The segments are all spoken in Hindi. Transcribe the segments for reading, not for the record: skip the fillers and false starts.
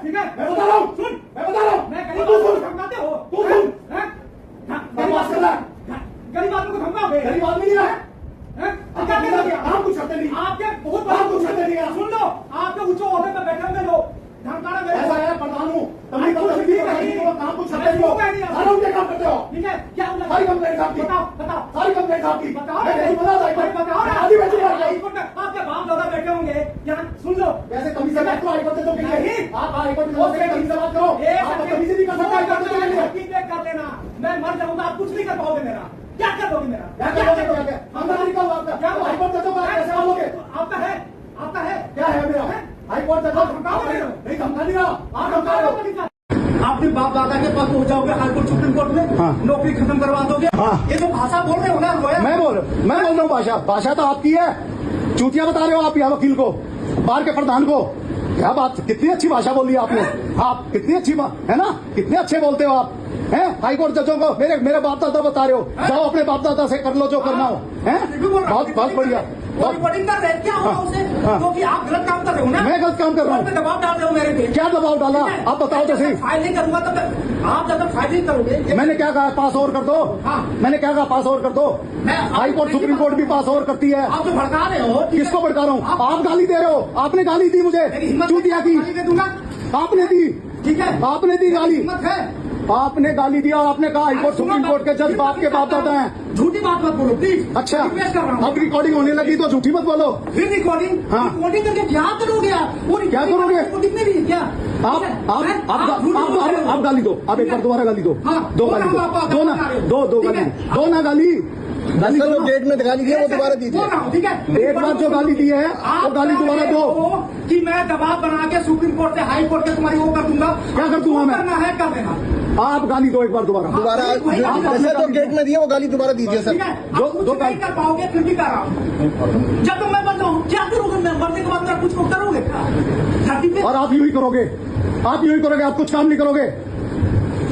ठीक है मैं बता रहा हूँ, सुन, मैं बता रहा हूँ। मैं गरीब तू आदमी को सुन, धमकाते हो, तू सुन। गरीब बकवास कर रहा है। गरीब आदमी को धमकाओगे, गरीब आदमी नहीं है। क्या करोगे? नाम कुछ करते नहीं। आपके बहुत नाम कुछ करते नहीं। सुन लो, आपके ऊंचे ओहदे पे बैठे होंगे लोग, धमकाना मेरे ऐसा को। है, प्रधान हूँ। आई तभी कुछ तो भी नहीं। काम कुछ करते नहीं हो। सारा उनके काम करते हो। ठीक है, क्या हुआ? सारी कंप्लेंट आपकी। बताओ, बताओ। सारी कंप्लेंट आपकी। बताओ। मैं नहीं बता रहा। बताओ ना। आधी बैठी है। हाईकोर्ट में आपके बाप दादा बैठे होंगे, यहाँ सुन लो। कैसे तमीज से बात करो, हाईकोर्ट से तो नहीं। कहिए। आप हाईकोर्ट में जाओ, तमीज से बात करो। आप तमीज से नहीं कर सकते, हाईकोर्ट से कहिए। फीडबैक कर लेना, मैं मर जाऊंगा, आप कुछ नहीं कर पाओगे मेरा। क्या कर दोगे मेरा? क्या करोगे? आमदनी का हुआ आपका? क्या हुआ? हाईकोर्ट जजों का कैसे मानोगे? आपका है, आपका है। क्या है मेरा? हाईकोर्ट जजों नहीं धमका नहीं रहा। आप धमका रहे हो। आपके बाप दादा के पास हो जाओगे हाईकोर्ट सुप्रीम कोर्ट में, हाँ। नौकरी खत्म करवा दोगे। हाँ। ये तो भाषा बोल रहे हो ना, रोया। मैं बोल रहा हूँ भाषा तो आपकी है। चूतिया बता रहे हो आप यहाँ वकील को, बार के प्रधान को। क्या बात, कितनी अच्छी भाषा बोली आपने। आप कितनी अच्छी है ना, कितने अच्छे बोलते हो आप हैं। हाईकोर्ट जजों को मेरे बाप दादा बता रहे हो, जाओ अपने बाप दादा से कर लो जो करना हो। हैं, बहुत बढ़िया। रिपोर्टिंग कर रहे हैं, क्या होगा उसे? क्योंकि आप गलत काम कर रहे हो ना। मैं गलत काम कर रहा हूँ। दबाव डाल रहे हो मेरे पे। क्या दबाव डाला, आप बताओ तो सही। फाइल नहीं करूंगा तो आप जब फाइल नहीं करोगे। मैंने क्या कहा, पास और कर दो। हाँ। मैंने क्या कहा, पास और कर दो। हाईकोर्ट सुप्रीम कोर्ट भी पास और करती है। आप तो भड़का रहे हो। किसको भड़का रहा हूँ? आप गाली दे रहे हो। आपने गाली दी मुझे, चूतिया की। दे दूंगा। आपने दी, ठीक है, आपने दी गाली। हिम्मत है। आपने गाली दिया और आपने कहा हाईकोर्ट सुप्रीम कोर्ट के जज बाप के बाप दादा हैं। झूठी बात मत बोलो प्लीज। अच्छा, रिक्वेस्ट कर रहा हूँ। अब रिकॉर्डिंग होने लगी तो झूठी मत बोलो। फिर रिकॉर्डिंग। हाँ। रिकॉर्डिंग करके क्या करोगे आप? वो क्या करोगे? रिकॉर्डिंग में भी है क्या? आप गाली दो। आप एक बार दोबारा गाली दो। हाँ। दो गाली दो, दो ना, दो गाली दो ना, गाली गाली सर, वो गेट में गाली दी है, वो दोबारा दीजिए। बोल रहा हूँ, ठीक है। एक बार जो गाली दी है वो गाली दोबारा दो। कि मैं दबाव बना के सुप्रीम कोर्ट से हाई कोर्ट के तुम्हारी वो कर दूंगा। क्या कर दूंगा मैं? करना है कर देना। आप गाली दो एक बार दोबारा। जैसे तो गेट में दिए वो गाली दोबारा दीजिए ठीक सर। है, आप कुछ नहीं कर पाओगे, फिर भी कर रहा हूँ। जब तक मैं बन जाऊँ क्या करोगे? मैं मरने के बाद मेरा कुछ करोगे? धरती पे और आप यूं ही करोगे, आप यूं ही करोगे, आप कुछ काम नहीं करोगे।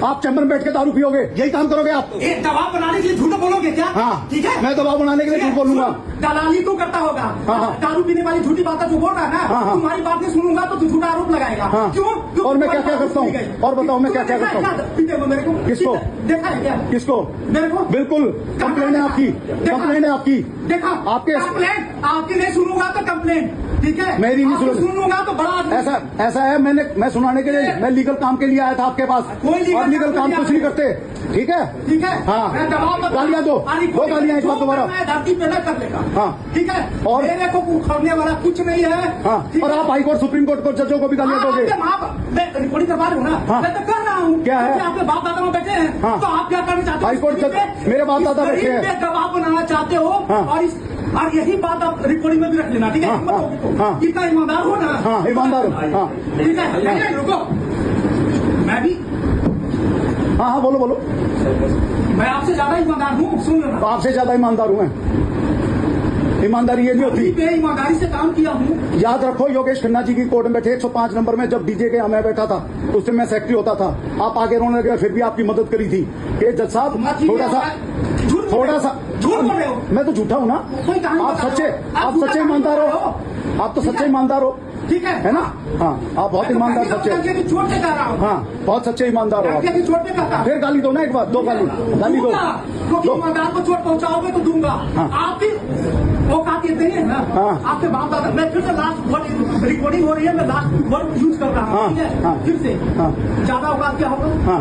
आप चैम्बर में बैठ के दारू पियोगे, यही काम करोगे आप। एक दबाव बनाने के लिए झूठ बोलोगे क्या? हाँ, ठीक है, मैं दबाव बनाने के लिए झूठ बोलूंगा। दलाली तो करता होगा। हाँ, हाँ। दारू पीने वाली झूठी बातें जो बोल रहा है ना, हाँ, हाँ। तुम्हारी बात नहीं सुनूंगा तो तू झूठा आरोप लगाएगा। हाँ। क्यों? और मैं क्या क्या करता हूँ? और बताओ मैं क्या क्या करता हूँ? पीते हो मेरे को? किसको? देखा है क्या? किसको? मेरे को बिल्कुल, कंप्लेंट है आपकी, कंप्लेंट है आपकी। देखा आपके कंप्लेंट आपकी नहीं सुनूंगा तो कंप्लेंट, ठीक है? मेरी नहीं आपकी सुनूंगा। सुनूंगा तो बड़ा ऐसा है, मैं सुनाने के लिए, मैं लीगल काम के लिए आया था आपके पास। कोई लीगल और लीगल काम काम नहीं कुछ नहीं करते, ठीक है? ठीक है। हाँ। मैं दबाव मत- गालियां दो गालियां एक बार दोबारा। मैं धरती पे न कर लेगा। हाँ। ठीक है, और मेरे को उखड़ने वाला कुछ नहीं है। हाँ, ठीक और है? आप हाईकोर्ट सुप्रीम कोर्ट को जजों को भी गालियां दोगे। मैं रिकॉर्डिंग करवा रहा हूँ ना। हाँ। मैं तो कर रहा हूँ। क्या है? क्योंकि आपके बाप दादा में बैठे हैं। हाँ। तो आप क्या करना चाहते हो? हाईकोर्ट इस जज मेरे बाप दादा बैठे हैं। पे दबाव बनाना चाहते हो। हाँ। और यही बात आप रिकॉर्डिंग में भी रख लेना, ठीक है? हाँ, हिम्मत होगी तो। हाँ। इतना ईमानदार हो ना। हाँ, ईमानदार हो। हाँ। ठीक है, लेकिन रुको, मैं भी हाँ, बोलो बोलो। मैं आपसे ज्यादा ईमानदार हूँ, सुन लेना। आपसे ज्यादा ईमानदार हूँ मैं। ईमानदारी ये नहीं होती। मैं ईमानदारी से काम किया हूँ। याद रखो, योगेश खन्ना जी की कोर्ट में बैठे 105 नंबर में, जब डीजे के मैं बैठा था उस दिन मैं सेक्रेटरी होता था। आप आगे रोने लगे, फिर भी आपकी मदद करी थी कि जज साहब थोड़ा सा झूठ बोल रहे हो। मैं तो झूठा हूँ ना। कोई कहानी आप बता सच्चे, रहे हो। आप सच्चे ईमानदार हो। आप तो सच्चे ईमानदार हो, ठीक है ना? हाँ, आप बहुत ईमानदार सच्चे। चोट से कर रहा हूँ। हाँ, बहुत सच्चे ईमानदार हो आप। चोट पे करता। फिर गाली दो ना एक बार, दो गाली दो। क्योंकि ईमानदार को चोट पहुंचाओगे तो दूंगा। हाँ। आपकी औकात इतनी है ना। हाँ। आपके बाप दादा, मैं फिर से लास्ट वर्ड रिकॉर्डिंग हो रही है, मैं लास्ट वर्ड यूज कर रहा हाँ, हूँ, ठीक है? हाँ। फिर से हाँ। ज्यादा औकात क्या होगा? हाँ,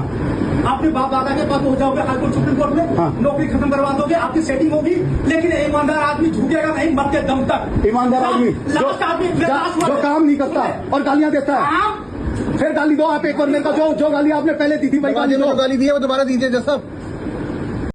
आपके बाप दादा के पास हो जाओगे हाईकोर्ट सुप्रीम कोर्ट में। हाँ। नौकरी खत्म करवा दोगे, आपकी सेटिंग होगी। लेकिन ईमानदार आदमी झुकेगा नहीं मरते दम तक। ईमानदार आदमी लास्ट आदमी जो काम नहीं करता और गालियां देता है। फिर गाली दो आप एक बार मेरे को, जो गाली आपने पहले दी थी वही गाली दो। गाली दी है वो दोबारा दीजिए जज साहब।